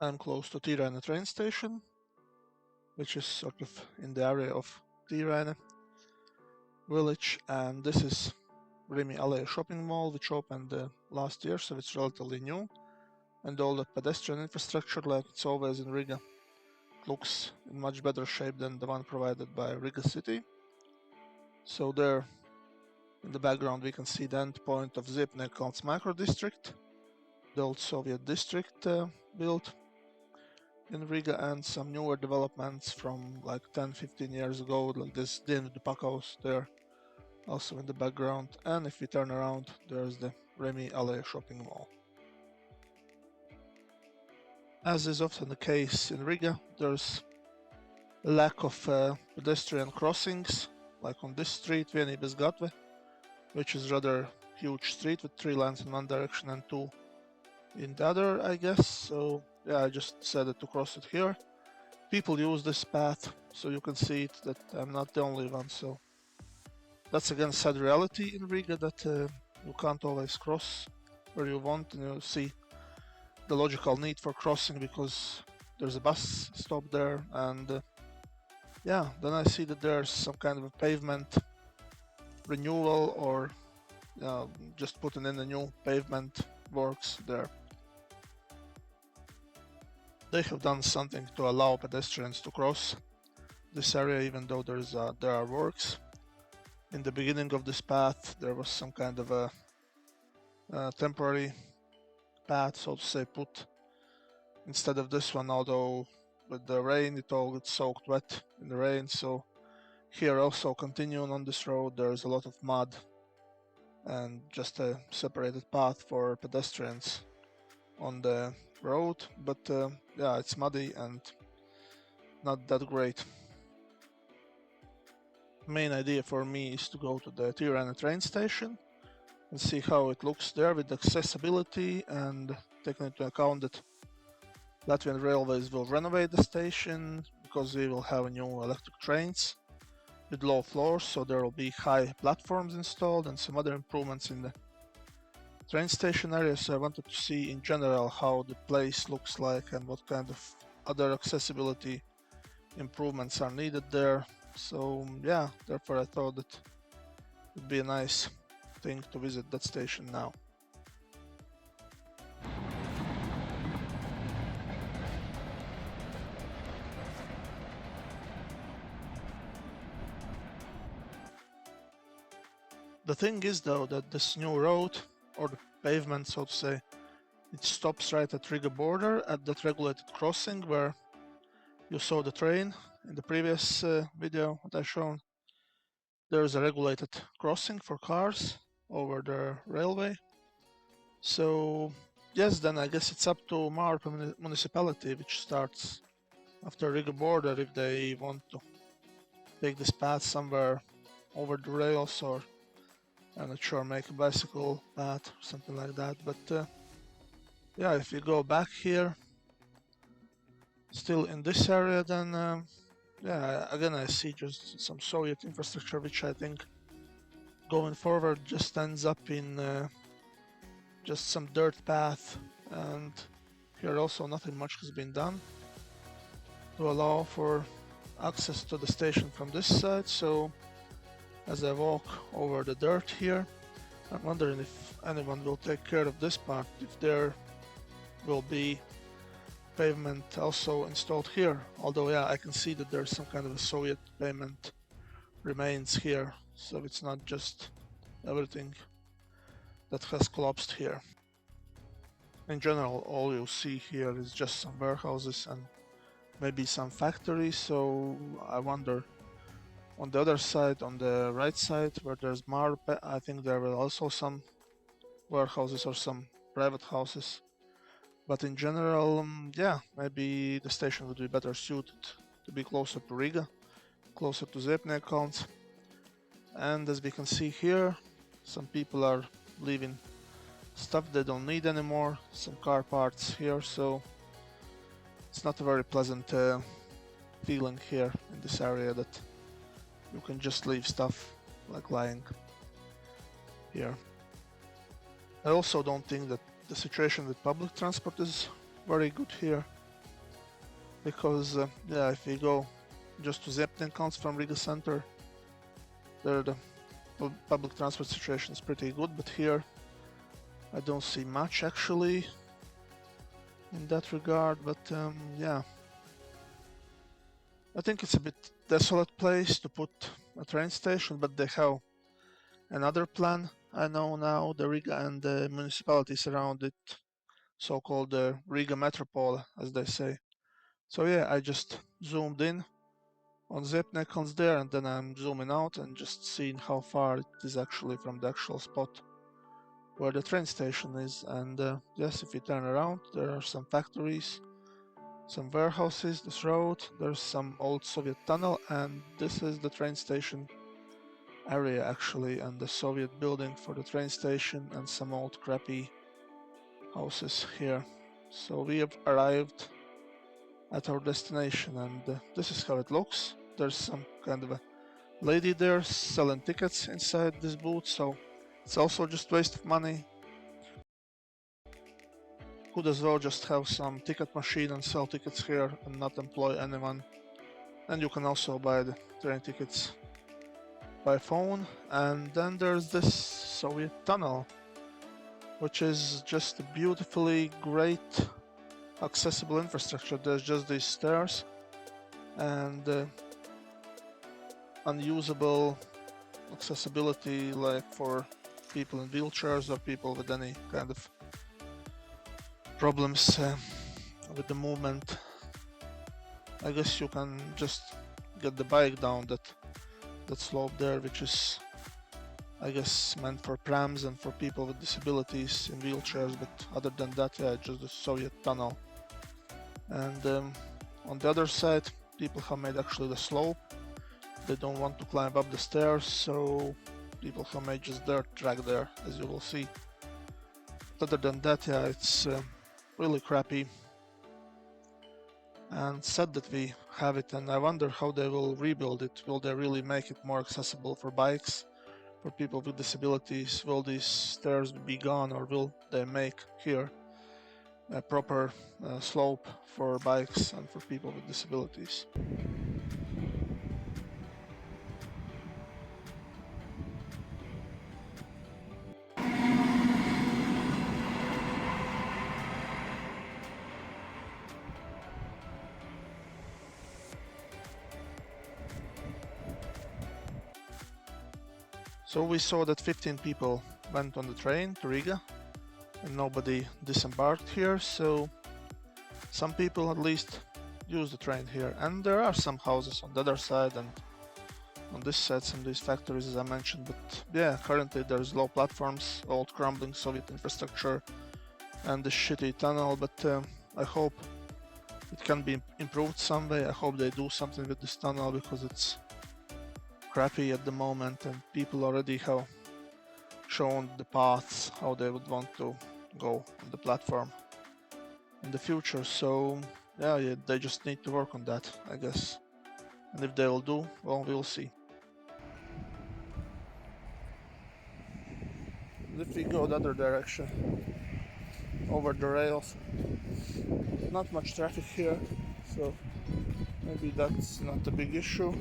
I'm close to Tīraine train station, which is sort of in the area of Tīraine village, and this is Riga shopping mall, which opened last year, so it's relatively new, and all the pedestrian infrastructure, like it's always in Riga, looks in much better shape than the one provided by Riga city. So there in the background we can see the end point of Ziepniekkalns micro district, the old Soviet district built in Riga, and some newer developments from like 10-15 years ago, like this Ziepniekkalns there also in the background. And if we turn around, there's the Riga shopping mall. As is often the case in Riga, there's a lack of pedestrian crossings, like on this street, Vienības gatve, which is rather huge street with 3 lanes in one direction and 2 in the other, I guess. So yeah, I just decided to cross it here. People use this path, so you can see it that I'm not the only one. So that's again sad reality in Riga, that you can't always cross where you want, and you see the logical need for crossing because there's a bus stop there, and yeah, then I see that there's some kind of a pavement renewal or just putting in a new pavement works there. They have done something to allow pedestrians to cross this area, even though there are works. In the beginning of this path, there was some kind of a temporary path, so to say, put instead of this one, although with the rain it all gets soaked wet in the rain. So here also, continuing on this road, there's a lot of mud and just a separated path for pedestrians on the road, but yeah, it's muddy and not that great. Main idea for me is to go to the Tīraine train station and see how it looks there with accessibility, and taking into account that Latvian Railways will renovate the station because we will have new electric trains with low floors, so there will be high platforms installed and some other improvements in the train station area. So I wanted to see in general how the place looks like and what kind of other accessibility improvements are needed there. So yeah, therefore I thought that it would be a nice thing to visit that station now. The thing is though that this new road, or the pavement so to say, it stops right at Riga border at that regulated crossing where you saw the train in the previous video that I shown. There is a regulated crossing for cars over the railway. So yes, then I guess it's up to Marp municipality, which starts after Riga border, if they want to take this path somewhere over the rails, or I'm not sure, make a bicycle path or something like that. But yeah, if you go back here, still in this area, then yeah, again I see just some Soviet infrastructure, which I think going forward just ends up in just some dirt path, and here also nothing much has been done to allow for access to the station from this side. So as I walk over the dirt here, I'm wondering if anyone will take care of this part, if there will be pavement also installed here. Although yeah, I can see that there's some kind of a Soviet pavement remains here, so it's not just everything that has collapsed here. In general, all you see here is just some warehouses and maybe some factories, so I wonder on the other side, on the right side where there's Marp, I think there were also some warehouses or some private houses. But in general, yeah, maybe the station would be better suited to be closer to Riga, closer to Ziepniekkalns. And as we can see here, some people are leaving stuff they don't need anymore, some car parts here, so it's not a very pleasant feeling here in this area that you can just leave stuff like lying here. I also don't think that the situation with public transport is very good here. because yeah, if we go just to Ziepniekkalns from Riga center, there the public transport situation is pretty good, but here I don't see much actually in that regard. But yeah, I think it's a bit desolate place to put a train station, but they have another plan. I know now the Riga and the municipalities around it, so-called the Riga Metropole, as they say. So yeah, I just zoomed in on Ziepniekkalns there, and then I'm zooming out and just seeing how far it is actually from the actual spot where the train station is. And yes, if you turn around, there are some factories, some warehouses, this road, there's some old Soviet tunnel, and this is the train station area actually, and the Soviet building for the train station, and some old crappy houses here. So we have arrived at our destination, and this is how it looks. There's some kind of a lady there selling tickets inside this booth, so it's also just waste of money. Could as well just have some ticket machine and sell tickets here and not employ anyone. And you can also buy the train tickets by phone. And then there's this Soviet tunnel, which is just a beautifully great accessible infrastructure. There's just these stairs and unusable accessibility, like for people in wheelchairs or people with any kind of problems with the movement. I guess you can just get the bike down that slope there, which is, I guess, meant for prams and for people with disabilities in wheelchairs, but other than that, yeah, just the Soviet tunnel. And on the other side, people have made actually the slope. They don't want to climb up the stairs, so people have made just dirt track there, as you will see. Other than that, yeah, it's really crappy and sad that we have it, and I wonder how they will rebuild it. Will they really make it more accessible for bikes, for people with disabilities? Will these stairs be gone, or will they make here a proper slope for bikes and for people with disabilities? So we saw that 15 people went on the train to Riga and nobody disembarked here, so some people at least use the train here. And there are some houses on the other side and on this side some of these factories, as I mentioned, but yeah, currently there's low platforms, old crumbling Soviet infrastructure and the shitty tunnel, but I hope it can be improved some way. I hope they do something with this tunnel because it's crappy at the moment, and people already have shown the paths how they would want to go on the platform in the future. So yeah, they just need to work on that, I guess. And if they will do, well, we'll see. If we go the other direction, over the rails, not much traffic here, so maybe that's not a big issue.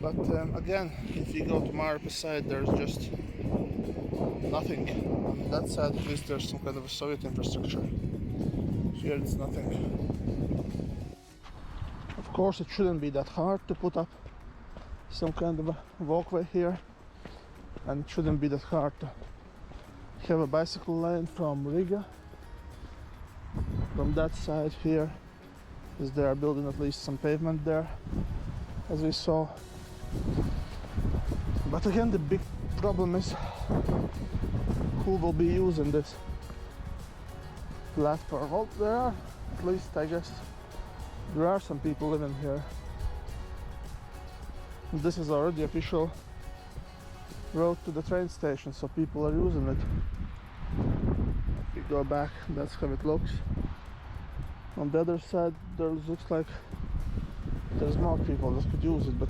But again, if you go to Marpa side, there's just nothing. On that side, at least there's some kind of a Soviet infrastructure. Here it's nothing. Of course, it shouldn't be that hard to put up some kind of a walkway here, and it shouldn't be that hard to have a bicycle lane from Riga, from that side here, because they are building at least some pavement there, as we saw. But again, the big problem is who will be using this platform. Well, there are, at least I guess, there are some people living here. This is already official road to the train station, so people are using it. If we go back, that's how it looks. On the other side, there looks like there's more people that could use it, but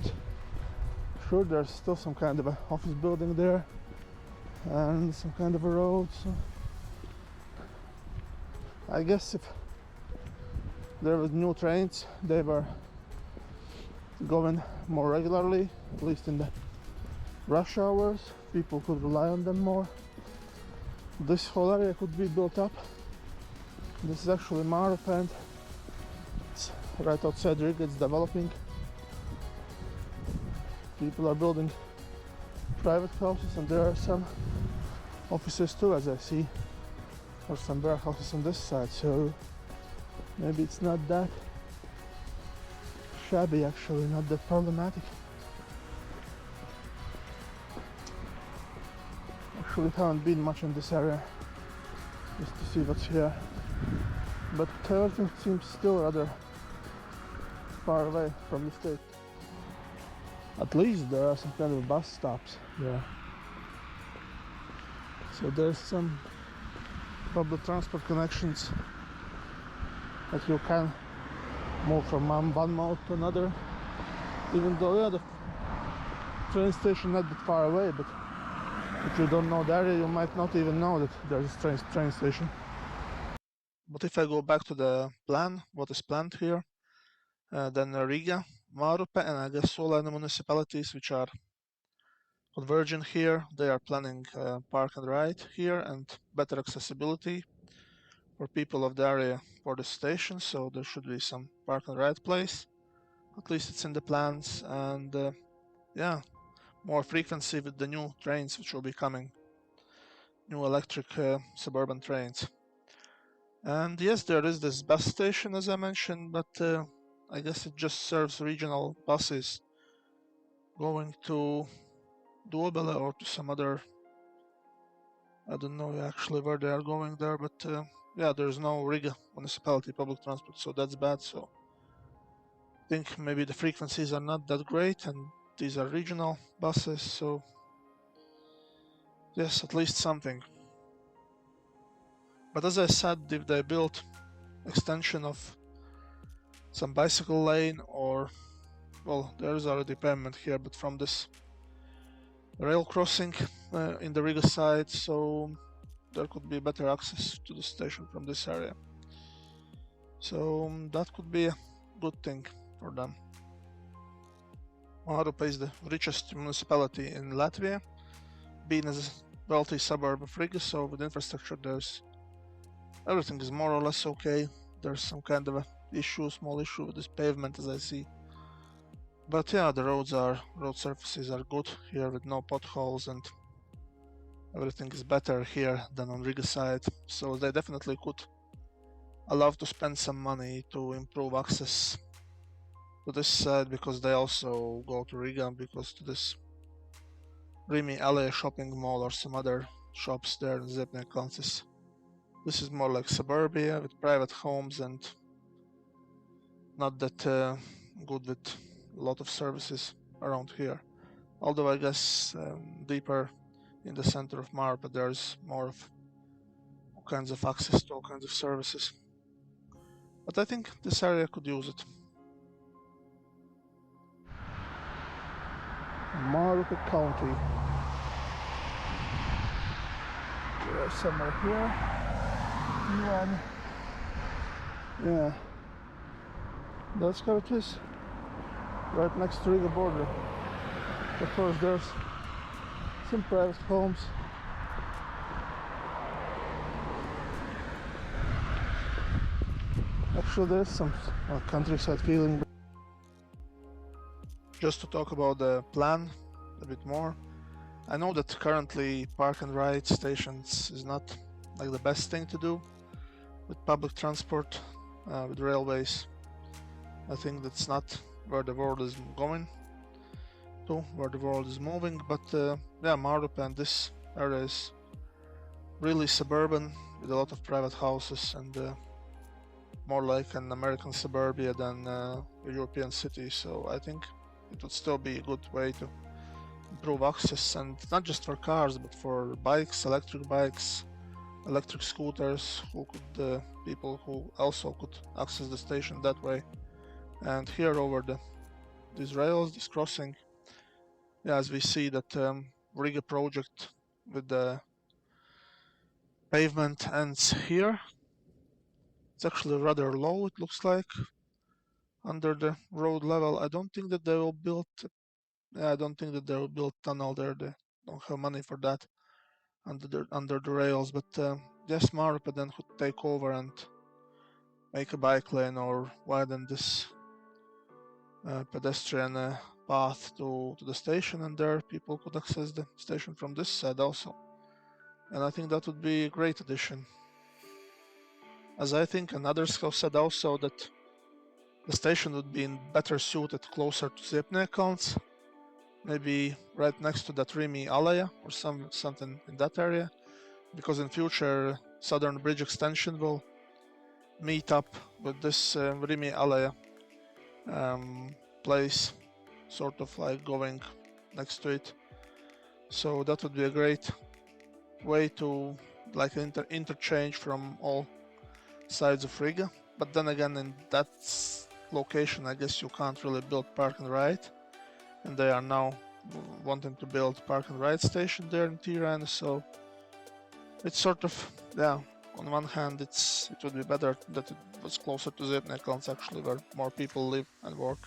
sure, there's still some kind of an office building there and some kind of a road. So I guess if there was new trains. They were going more regularly, at least in the rush hours. People could rely on them more. This whole area could be built up. This is actually Mārupe, and it's right outside Riga. It's developing. People are building private houses, and there are some offices too, as I see, or some warehouses on this side, so maybe it's not that shabby, actually, not that problematic. Actually haven't been much in this area, just to see what's here, but everything seems still rather far away from the state. At least there are some kind of bus stops there. So there's some public transport connections that you can move from one mode to another. Even though, yeah, the train station not that far away, but if you don't know the area, you might not even know that there's a train station. But if I go back to the plan, what is planned here, then Riga, Mārupe, and I guess all other municipalities which are converging here, they are planning park and ride here and better accessibility for people of the area for the station, so there should be some park and ride place. At least it's in the plans, and yeah, more frequency with the new trains which will be coming, new electric suburban trains. And yes, there is this bus station as I mentioned, but I guess it just serves regional buses going to Dobele or to some other, I don't know actually where they are going there, but yeah, there's no Riga municipality public transport, so that's bad. So I think maybe the frequencies are not that great, and these are regional buses, so yes, at least something. But as I said, if they build extension of some bicycle lane, or, well, there is already pavement here, but from this rail crossing in the Riga side, so there could be better access to the station from this area. So that could be a good thing for them. Mārupe is the richest municipality in Latvia, being a wealthy suburb of Riga, so with infrastructure everything is more or less okay. There's some kind of a small issue with this pavement as I see. But yeah, the road surfaces are good here with no potholes, and everything is better here than on Riga side. So they definitely could allow to spend some money to improve access to this side, because they also go to Riga, because to this Rimi Alley shopping mall or some other shops there in Ziepniekkalns. This is more like suburbia with private homes and not that good with a lot of services around here. Although I guess deeper in the center of Mārupe there's more of all kinds of access to all kinds of services. But I think this area could use it. Mārupe County. We're somewhere here. Yeah. That's how it is. Right next to Riga border. Of course there's some private homes. Actually there's some countryside feeling. Just to talk about the plan a bit more. I know that currently park and ride stations is not like the best thing to do with public transport, with railways. I think that's not where the world is going to, where the world is moving, but yeah, Mārupe and this area is really suburban with a lot of private houses, and more like an American suburbia than a European city, so I think it would still be a good way to improve access, and not just for cars but for bikes, electric scooters, people who also could access the station that way. And here over these rails, this crossing, yeah, as we see that Riga project with the pavement ends here, It's actually rather low, it looks like, under the road level. I don't think that they will build. Yeah, I don't think that they will build tunnel there. They don't have money for that under the rails. But yes, Marupa then could take over and make a bike lane or widen this pedestrian path to the station, and there people could access the station from this side also. And I think that would be a great addition. As I think, and others have said also, that the station would be better suited closer to Ziepniekkalns, maybe right next to that Rimi Alaya or something in that area, because in future Southern Bridge extension will meet up with this Rimi Alaya place, sort of like going next to it. So that would be a great way to like interchange from all sides of Riga. But then again, in that location, I guess you can't really build park and ride, and they are now wanting to build park and ride station there in Tīraine. So it's sort of, yeah, on one hand it would be better that it was closer to Ziepniekkalns actually, where more people live and work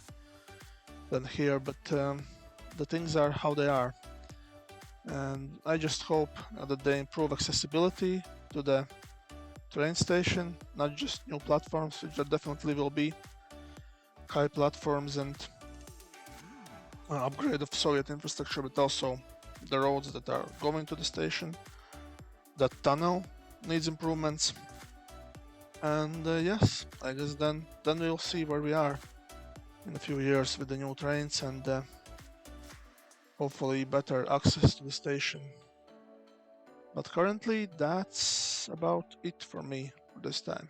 than here, but the things are how they are. And I just hope that they improve accessibility to the train station, not just new platforms, which there definitely will be high platforms and upgrade of Soviet infrastructure, but also the roads that are going to the station. That tunnel needs improvements, and yes, I guess then we'll see where we are in a few years with the new trains and hopefully better access to the station. But currently, that's about it for me for this time.